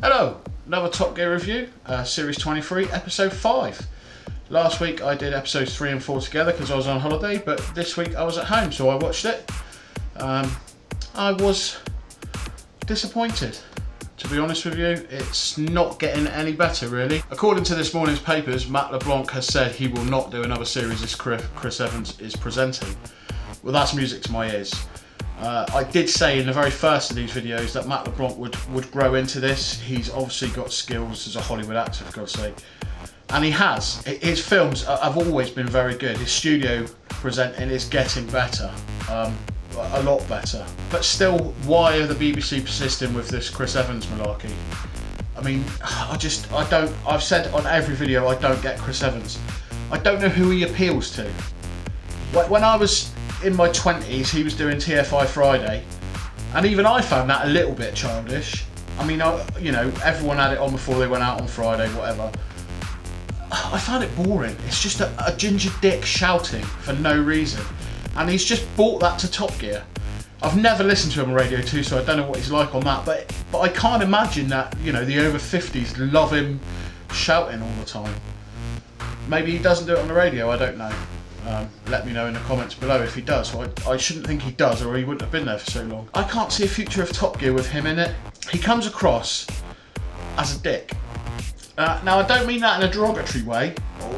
Hello, another Top Gear review, Series 23, Episode 5. Last week I did Episodes 3 and 4 together because I was on holiday, but this week I was at home, so I watched it. I was disappointed, to be honest with you. It's not getting any better, really. According to this morning's papers, Matt LeBlanc has said he will not do another series as Chris Evans is presenting. Well, that's music to my ears. I did say in the very first of these videos that Matt LeBlanc would grow into this. He's obviously got skills as a Hollywood actor, for God's sake. And he has. His films have always been very good. His studio presenting is getting better. A lot better. But still, why are the BBC persisting with this Chris Evans malarkey? I mean, I've said on every video, I don't get Chris Evans. I don't know who he appeals to. When I was in my 20s, he was doing TFI Friday, and even I found that a little bit childish. I mean, you know, everyone had it on before they went out on Friday, whatever. I found it boring. It's just a ginger dick shouting for no reason, and he's just brought that to Top Gear. I've never listened to him on Radio 2, so I don't know what he's like on that, but I can't imagine that, you know, the over 50s love him shouting all the time. Maybe he doesn't do it on the radio, I don't know. Let me know in the comments below if he does. I shouldn't think he does, or he wouldn't have been there for so long. I can't see a future of Top Gear with him in it. He comes across as a dick. Now, I don't mean that in a derogatory way,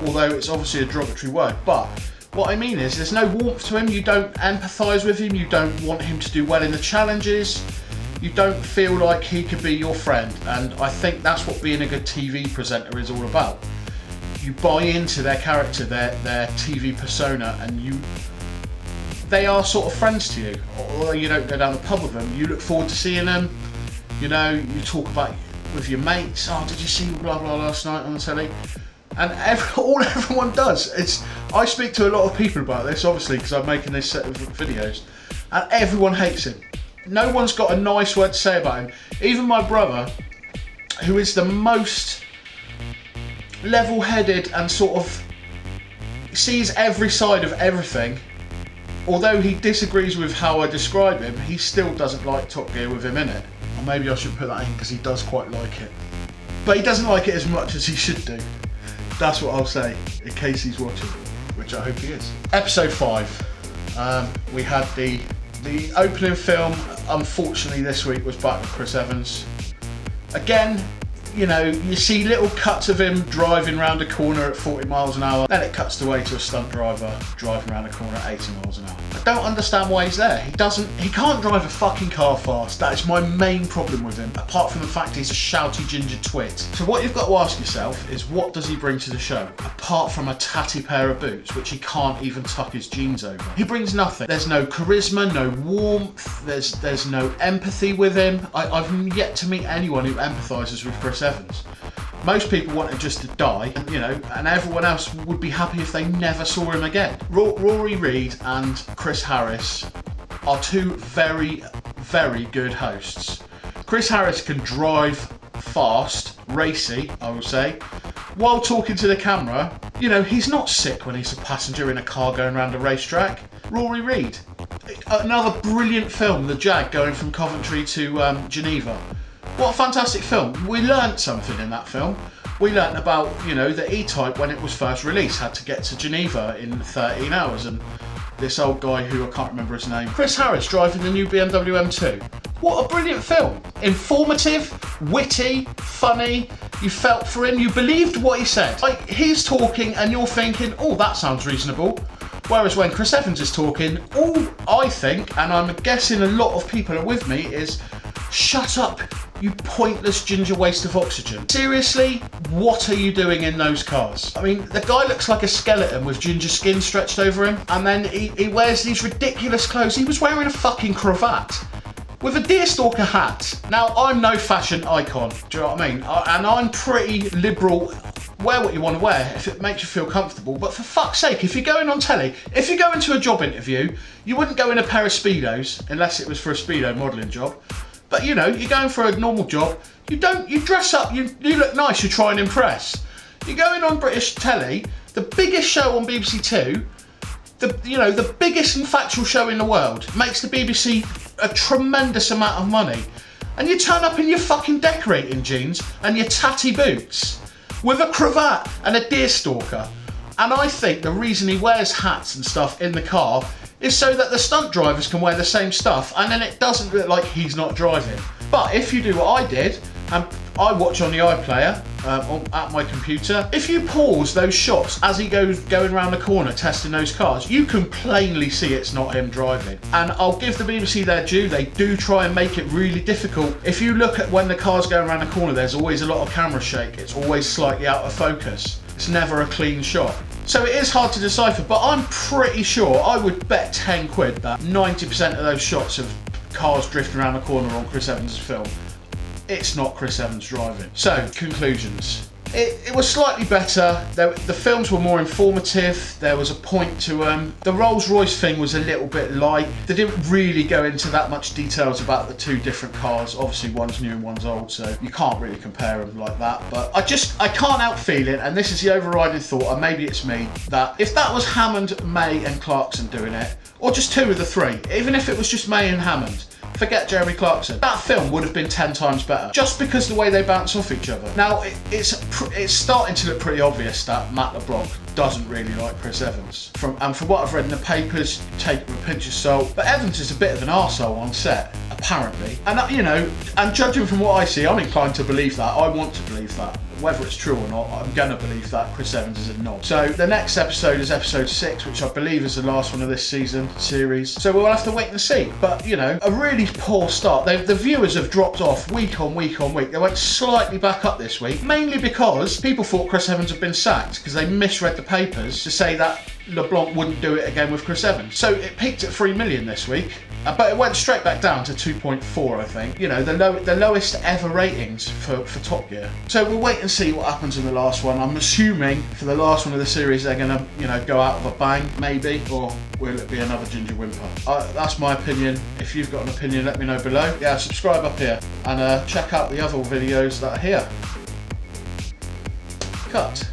although it's obviously a derogatory word, but what I mean is there's no warmth to him. You don't empathise with him. You don't want him to do well in the challenges. You don't feel like he could be your friend, and I think that's what being a good TV presenter is all about. You buy into their character, their TV persona, and they are sort of friends to you. Although you don't go down the pub with them, you look forward to seeing them. You know, you talk about with your mates. Oh, did you see blah blah last night on the telly? And all everyone does. I speak to a lot of people about this, obviously, because I'm making this set of videos, and everyone hates him. No one's got a nice word to say about him. Even my brother, who is the most level-headed and sort of sees every side of everything, although he disagrees with how I describe him, he still doesn't like Top Gear with him in it. Or maybe I should put that in because he does quite like it. But he doesn't like it as much as he should do. That's what I'll say, in case he's watching, which I hope he is. Episode 5. We had the opening film. Unfortunately, this week was back with Chris Evans. Again, you know, you see little cuts of him driving around a corner at 40 miles an hour, then it cuts away to a stunt driver driving around a corner at 80 miles an hour. I don't understand why he's there. He can't drive a fucking car fast. That is my main problem with him, apart from the fact he's a shouty ginger twit. So what you've got to ask yourself is, what does he bring to the show? Apart from a tatty pair of boots, which he can't even tuck his jeans over. He brings nothing. There's no charisma, no warmth, there's no empathy with him. I've yet to meet anyone who empathises with Chris Evans. Most people want him just to die, you know, and everyone else would be happy if they never saw him again. Rory Reid and Chris Harris are two very, very good hosts. Chris Harris can drive fast, racy, I will say, while talking to the camera. You know, he's not sick when he's a passenger in a car going around a racetrack. Rory Reid, another brilliant film, The Jag, going from Coventry to Geneva. What a fantastic film. We learnt something in that film. We learnt about, you know, the E-Type when it was first released had to get to Geneva in 13 hours, and this old guy who I can't remember his name, Chris Harris, driving the new BMW M2. What a brilliant film. Informative, witty, funny. You felt for him, you believed what he said. Like, he's talking and you're thinking, oh, that sounds reasonable. Whereas when Chris Evans is talking, all I think, and I'm guessing a lot of people are with me, is shut up, you pointless ginger waste of oxygen. Seriously, what are you doing in those cars? I mean, the guy looks like a skeleton with ginger skin stretched over him, and then he wears these ridiculous clothes. He was wearing a fucking cravat with a deerstalker hat. Now, I'm no fashion icon, do you know what I mean? And I'm pretty liberal. Wear what you want to wear if it makes you feel comfortable, but for fuck's sake, if you're going on telly, if you go into a job interview, you wouldn't go in a pair of Speedos, unless it was for a Speedo modelling job. But you know, you're going for a normal job, you dress up, you look nice, you try and impress. You're going on British telly, the biggest show on BBC Two, the biggest and factual show in the world, makes the BBC a tremendous amount of money. And you turn up in your fucking decorating jeans and your tatty boots with a cravat and a deerstalker. And I think the reason he wears hats and stuff in the car is so that the stunt drivers can wear the same stuff and then it doesn't look like he's not driving. But if you do what I did, and I watch on the iPlayer at my computer, if you pause those shots as he goes going around the corner testing those cars, you can plainly see it's not him driving. And I'll give the BBC their due, they do try and make it really difficult. If you look at when the car's going around the corner, there's always a lot of camera shake, it's always slightly out of focus. It's never a clean shot. So it is hard to decipher, but I'm pretty sure, I would bet 10 quid that 90% of those shots of cars drifting around the corner on Chris Evans' film, it's not Chris Evans driving. So, conclusions. It was slightly better. The films were more informative. There was a point to them. The Rolls Royce thing was a little bit light. They didn't really go into that much details about the two different cars. Obviously one's new and one's old, so you can't really compare them like that. But I can't help feeling, and this is the overriding thought, and maybe it's me, that if that was Hammond, May and Clarkson doing it, or just two of the three, even if it was just May and Hammond, forget Jeremy Clarkson, that film would have been 10 times better, just because the way they bounce off each other. Now, it's starting to look pretty obvious that Matt LeBlanc doesn't really like Chris Evans. From what I've read in the papers, take it with a pinch of salt, but Evans is a bit of an arsehole on set, apparently. And you know, and judging from what I see, I'm inclined to believe that. I want to believe that. Whether it's true or not, I'm gonna believe that Chris Evans is a knob. So the next episode is episode 6, which I believe is the last one of this series. So we'll have to wait and see. But you know, a really poor start. The viewers have dropped off week on week on week. They went slightly back up this week, mainly because people thought Chris Evans had been sacked because they misread the papers to say that LeBlanc wouldn't do it again with Chris Evans. So it peaked at 3 million this week, but it went straight back down to 2.4, I think. You know, the lowest ever ratings for Top Gear. So we'll wait and see what happens in the last one. I'm assuming for the last one of the series they're gonna, you know, go out of a bang, maybe, or will it be another ginger whimper? That's my opinion. If you've got an opinion, let me know below. Yeah, subscribe up here and check out the other videos that are here. Cut.